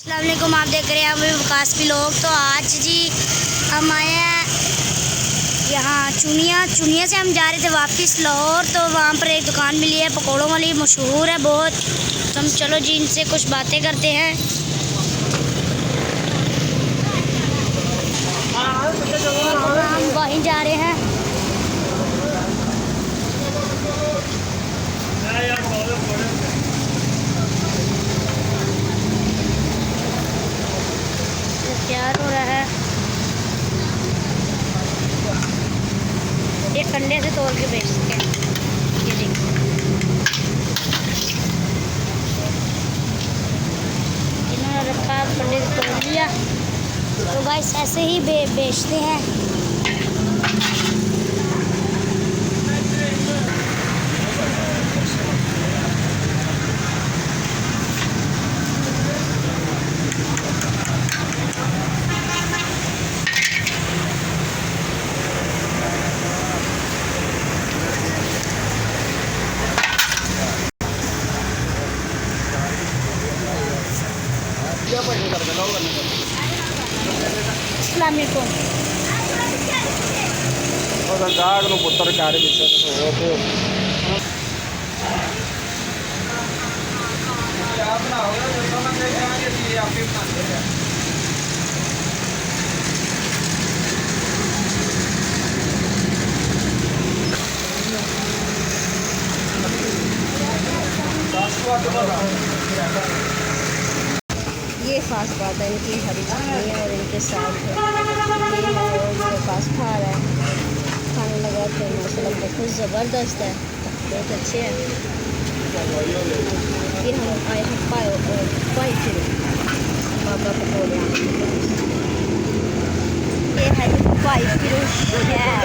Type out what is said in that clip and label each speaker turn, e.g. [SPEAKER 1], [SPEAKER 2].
[SPEAKER 1] अस्सलाम वालेकुम, आप देख रहे हैं अभी विकास की लोग। तो आज जी हम आए हैं यहाँ चुनिया से हम जा रहे थे वापस लाहौर। तो वहाँ पर एक दुकान मिली है पकौड़ों वाली, मशहूर है बहुत। तो हम चलो जी इनसे कुछ बातें करते हैं। हम वहीं जा रहे हैं। तैयार हो रहा है, ये कंडे से तोड़ के बेचते हैं। ये देखिए, इन्होंने रखा, कंडे से तोड़ लिया। तो गाइस ऐसे ही बेचते हैं। अस्सलाम वालेकुम।
[SPEAKER 2] गाग नु पुत्र कार्य विषय हो तो अपना होगा जो समझ जाएंगे कि आप ही बनाते हैं।
[SPEAKER 1] ये खास बात है इनकी हरी चटनी है और इनके साथ ये है और पास खा रहा है, खाने लगा तो माशाल्लाह बहुत ज़बरदस्त है, बहुत अच्छे हैं। ये हम आए हैं पाई फिर बाबा पकौड़े, ये है पाई फिर शहर।